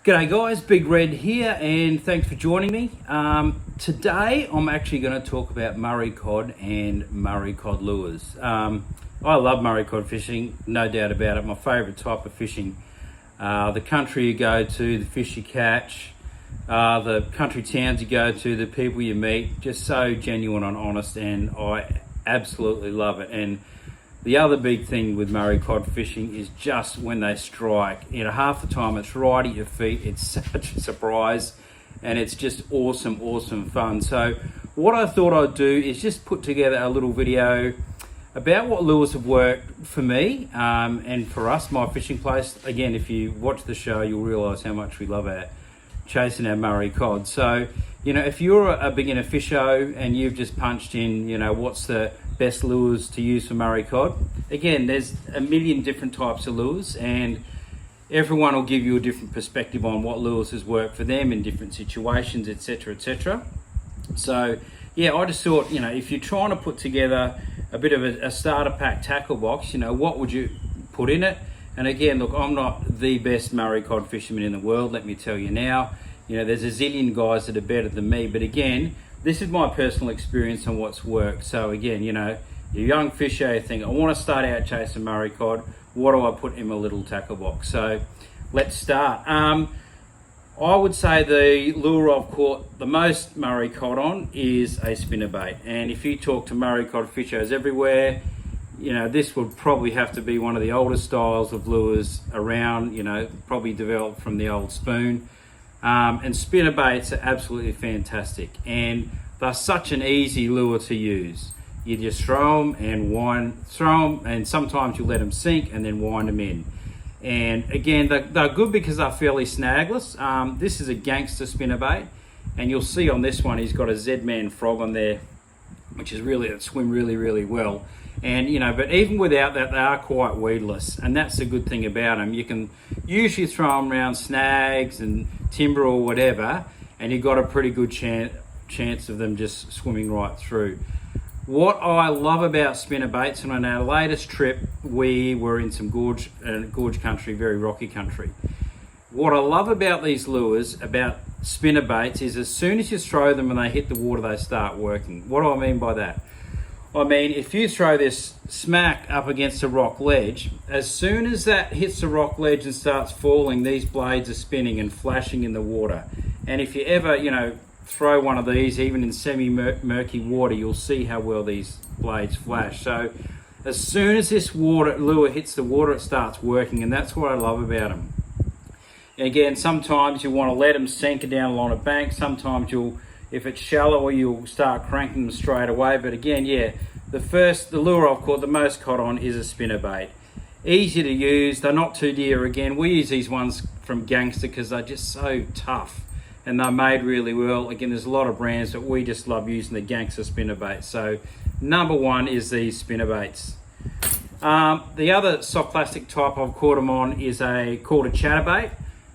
G'day guys, Big Red here and thanks for joining me. Today I'm actually going to talk about Murray cod and Murray cod lures. I love Murray cod fishing, no doubt about it, my favourite type of fishing. The country you go to, the fish you catch, the country towns you go to, the people you meet, just so genuine and honest, and I absolutely love it. And the other big thing with Murray cod fishing is just when they strike. Half the time it's right at your feet. It's such a surprise and it's just awesome fun. So what I thought I'd do is just put together a little video about what lures have worked for me and for us, my fishing place. Again, if you watch the show, you'll realise how much we love chasing our Murray cod. So, if you're a beginner fisho and you've just punched in, what's the best lures to use for Murray cod, again, there's a million different types of lures and everyone will give you a different perspective on what lures has worked for them in different situations, etc. So yeah, I just thought, if you're trying to put together a bit of a starter pack tackle box, what would you put in it? And again, look, I'm not the best Murray cod fisherman in the world, let me tell you now. There's a zillion guys that are better than me, but again, this is my personal experience on what's worked. So again, you're a young fisher, you think, I want to start out chasing Murray cod. What do I put in my little tackle box? So let's start. I would say the lure I've caught the most Murray cod on is a spinnerbait. And if you talk to Murray cod fishers everywhere, this would probably have to be one of the older styles of lures around, probably developed from the old spoon. And spinnerbaits are absolutely fantastic, and they're such an easy lure to use. You just throw them and sometimes you let them sink and then wind them in. And again, they're good because they're fairly snagless. This is a Gangsta spinnerbait, and you'll see on this one he's got a Z-Man frog on there, which is that swim really well. And but even without that, they are quite weedless, and that's the good thing about them. You can usually throw them around snags and timber or whatever, and you've got a pretty good chance of them just swimming right through. What I love about spinnerbaits, and on our latest trip we were in some gorge country, very rocky country. What I love about these lures, about spinnerbaits, is as soon as you throw them and they hit the water, they start working. What do I mean by that? I mean, if you throw this smack up against a rock ledge, as soon as that hits the rock ledge and starts falling, these blades are spinning and flashing in the water. And if you ever, throw one of these, even in semi-murky water, you'll see how well these blades flash. So as soon as this lure hits the water, it starts working, and that's what I love about them. And again, sometimes you want to let them sink down along a bank. Sometimes if it's shallower, you'll start cranking them straight away. But again, yeah, the lure I've caught the most cod on is a spinnerbait. Easy to use, they're not too dear. Again, we use these ones from Gangsta because they're just so tough and they're made really well. Again, there's a lot of brands, but we just love using the Gangsta spinnerbait. So number one is these spinnerbaits. The other soft plastic type I've caught them on is called a chatterbait.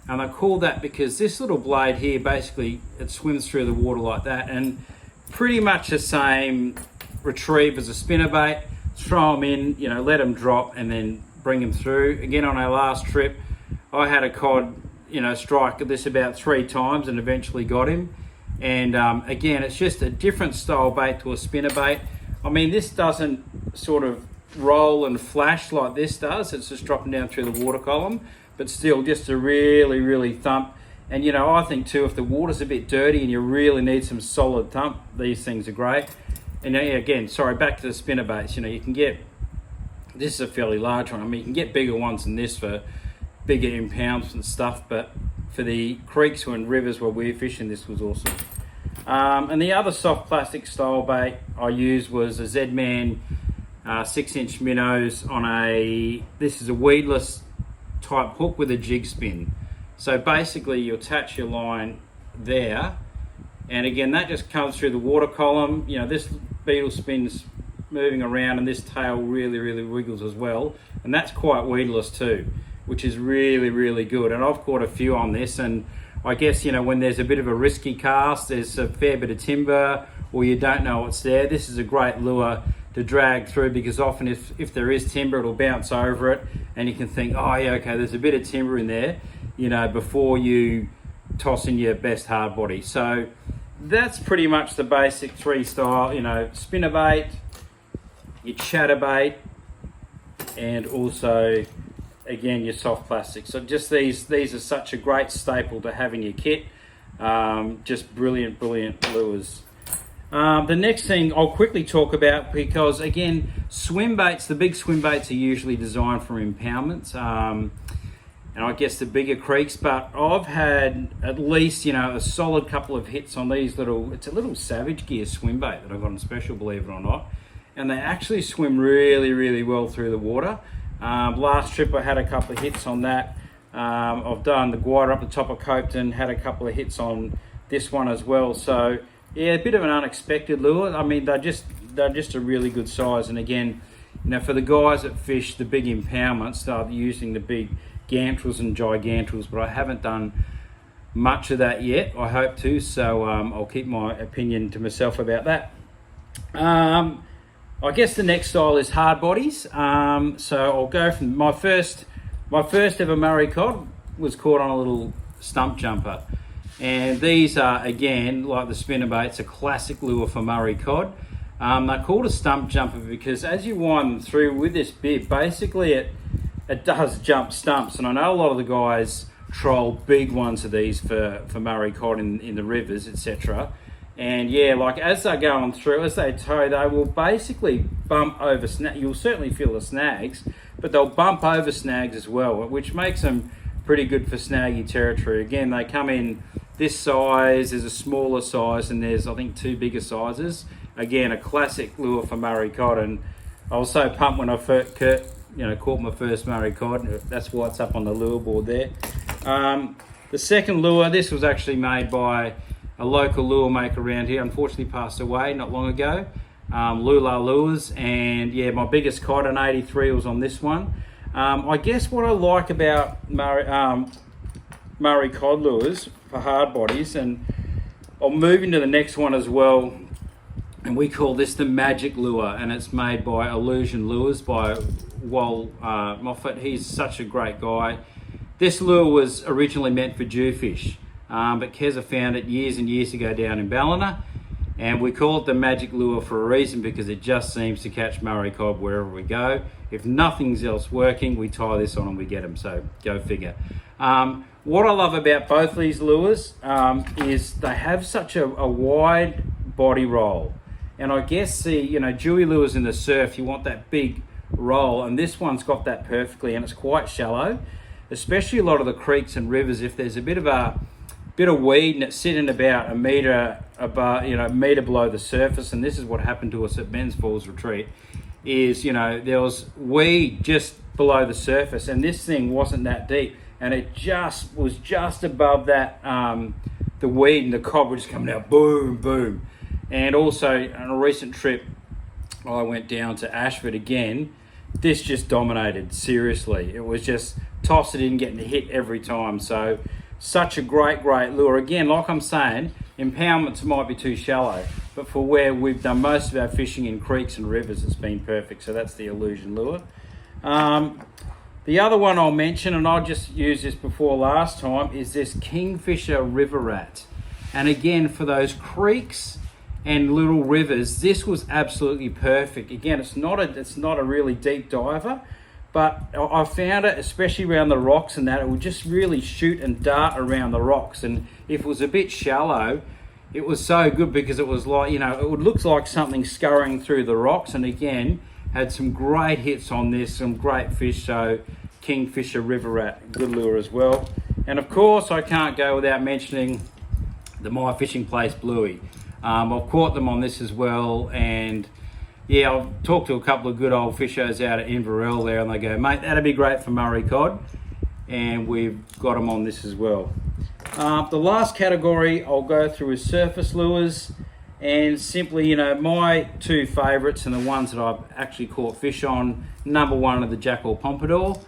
And I call that because this little blade here, basically, it swims through the water like that, and pretty much the same retrieve as a spinnerbait. Throw them in, let them drop, and then bring them through. Again, on our last trip, I had a cod, strike this about 3 times and eventually got him. And again, it's just a different style bait to a spinnerbait. I mean, this doesn't sort of roll and flash like this does. It's just dropping down through the water column. But still, just a really thump. And I think too, if the water's a bit dirty and you really need some solid thump, these things are great. And again, sorry, back to the spinnerbaits. You can get, this is a fairly large one. I mean, you can get bigger ones than this for bigger impounds and stuff, but for the creeks and rivers where we're fishing, this was awesome. And the other soft plastic style bait I used was a Z-Man 6-inch minnows on this is a weedless type hook with a jig spin. So basically you attach your line there, and again that just comes through the water column. This beetle spins moving around and this tail really wiggles as well, and that's quite weedless too, which is really good. And I've caught a few on this, and I guess when there's a bit of a risky cast, there's a fair bit of timber, or you don't know what's there, this is a great lure to drag through, because often if there is timber, it'll bounce over it and you can think, oh yeah, okay, there's a bit of timber in there. before you toss in your best hard body. So that's pretty much the basic three style, spinnerbait, your chatterbait, and also again your soft plastic. So just these are such a great staple to have in your kit. Just brilliant lures. The next thing I'll quickly talk about, because again, swimbaits, the big swimbaits are usually designed for impoundments, and I guess the bigger creeks, but I've had at least, a solid couple of hits on these it's a little Savage Gear swimbait that I've got on special, believe it or not, and they actually swim really well through the water. Last trip I had a couple of hits on that. I've done the Guida up the top of Copeton, had a couple of hits on this one as well. So yeah, a bit of an unexpected lure. I mean, they're just a really good size. And again, for the guys that fish the big impoundments, they're using the big gantrels and gigantals, but I haven't done much of that yet. I hope to, so I'll keep my opinion to myself about that. I guess the next style is hard bodies. So I'll go from my first ever Murray cod was caught on a little stump jumper. And these are, again, like the spinnerbaits, a classic lure for Murray cod. They're called a stump jumper because as you wind them through with this bib, basically it does jump stumps. And I know a lot of the guys troll big ones of these for Murray cod in the rivers, etc. And yeah, like as they're going through, as they tow, they will basically bump over you'll certainly feel the snags, but they'll bump over snags as well, which makes them pretty good for snaggy territory. Again, they come in this size, there's a smaller size, and there's I think two bigger sizes. Again, a classic lure for Murray cod, and I was so pumped when I first caught my first Murray cod. That's why it's up on the lure board there. The second lure, this was actually made by a local lure maker around here, unfortunately passed away not long ago, Lula lures, and yeah, my biggest cod, an 83, was on this one. I guess what I like about Murray cod lures for hard bodies, and I'll move into the next one as well, and we call this the magic lure, and it's made by Illusion Lures by Wal Moffat. He's such a great guy. This lure was originally meant for jewfish, but Keza found it years and years ago down in Ballina, and we call it the magic lure for a reason, because it just seems to catch Murray cod wherever we go. If nothing's else working, we tie this on and we get them, so go figure. What I love about both these lures is they have such a wide body roll, and I guess the dewy lures in the surf, you want that big roll, and this one's got that perfectly, and it's quite shallow, especially a lot of the creeks and rivers. If there's a bit of weed and it's sitting about a metre above, metre below the surface, and this is what happened to us at Men's Falls Retreat, is there was weed just below the surface, and this thing wasn't that deep, and it was just above that, the weed, and the cod were just coming out, boom, boom. And also on a recent trip, I went down to Ashford again. This just dominated, seriously. It was just toss it in, getting hit every time. So such a great lure. Again, like I'm saying, impoundments might be too shallow, but for where we've done most of our fishing in creeks and rivers, it's been perfect. So that's the Illusion lure. The other one I'll mention, and I just used this before last time, is this Kingfisher River Rat. And again, for those creeks and little rivers, this was absolutely perfect. Again, it's not a really deep diver, but I found it, especially around the rocks and that, it would just really shoot and dart around the rocks. And if it was a bit shallow, it was so good, because it was like, it would look like something scurrying through the rocks. And again, had some great hits on this, some great fish. So Kingfisher River Rat, good lure as well. And of course, I can't go without mentioning the My Fishing Place Bluey. I've caught them on this as well, and yeah, I've talked to a couple of good old fishers out at Inverell there, and they go, mate, that'd be great for Murray cod, and we've got them on this as well. The last category I'll go through is surface lures, and simply, my two favourites and the ones that I've actually caught fish on, number one are the Jackal Pompadour.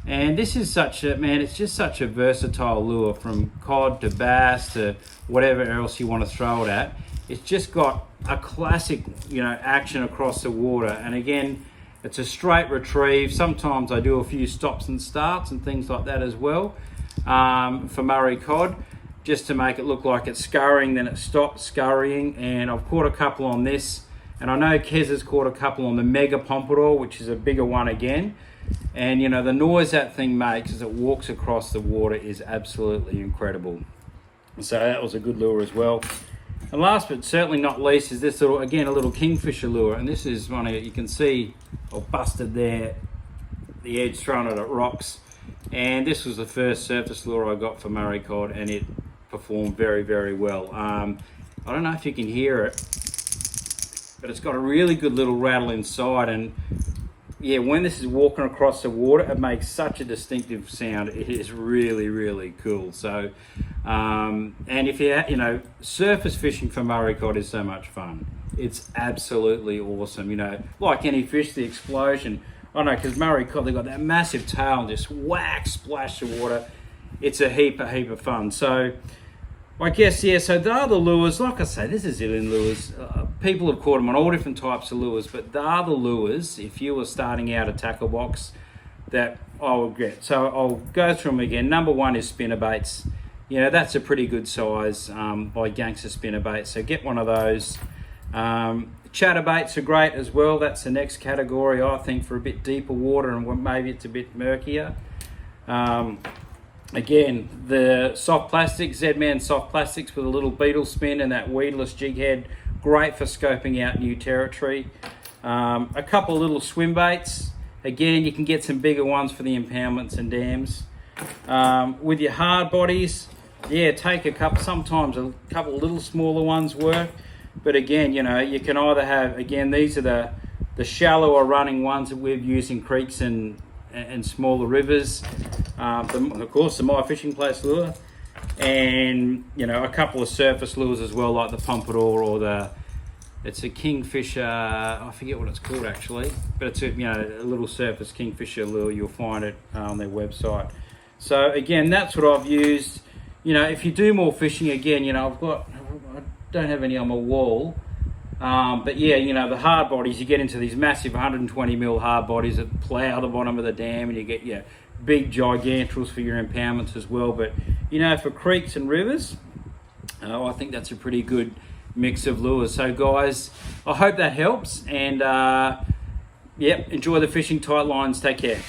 And this is it's just such a versatile lure, from cod to bass to whatever else you want to throw it at. It's just got a classic, action across the water. And again, it's a straight retrieve. Sometimes I do a few stops and starts and things like that as well. for Murray cod, just to make it look like it's scurrying, then it stops scurrying. And I've caught a couple on this, and I know Kez has caught a couple on the Mega Pompadour, which is a bigger one again. And you know, the noise that thing makes as it walks across the water is absolutely incredible. So that was a good lure as well. And last but certainly not least is this little, again, a little Kingfisher lure. And this is one of, you can see I've busted there, the edge thrown it at rocks. And this was the first surface lure I got for Murray cod, and it performed very, very well. I don't know if you can hear it, but it's got a really good little rattle inside. And yeah, when this is walking across the water, it makes such a distinctive sound. It is really, really cool. So, and if you know, surface fishing for Murray cod is so much fun. It's absolutely awesome. You know, like any fish, the explosion. I know, because Murray cod, they've got that massive tail and just whack, splash the water. It's a heap of fun. So, I guess, yeah, so they are the lures. Like I say, there's a zillion lures. People have caught them on all different types of lures, but they are the lures, if you were starting out a tackle box, that I would get. So I'll go through them again. Number one is spinnerbaits. You know, that's a pretty good size by Gangsta spinnerbaits, so get one of those. Chatterbaits are great as well. That's the next category, I think, for a bit deeper water and maybe it's a bit murkier. Again, the soft plastics, Z-Man soft plastics with a little beetle spin and that weedless jig head, great for scoping out new territory. A couple of little swim baits. Again, you can get some bigger ones for the impoundments and dams. With your hard bodies, yeah, take a couple, sometimes a couple of little smaller ones work. But again, you know, you can either have, again, these are the shallower running ones that we've used in creeks and smaller rivers. Of course, the My Fishing Place lure, and you know, a couple of surface lures as well, like the Pompadour or it's a Kingfisher. I forget what it's called actually, but it's a, you know, a little surface Kingfisher lure. You'll find it on their website. So again, that's what I've used. You know, if you do more fishing, again, you know, I don't have any on my wall. But yeah, you know, the hard bodies, you get into these massive 120 mil hard bodies that plough the bottom of the dam, and you get your big gigantrals for your impoundments as well. But you know, for creeks and rivers, I think that's a pretty good mix of lures. So guys, I hope that helps, and yep, enjoy the fishing, tight lines, take care.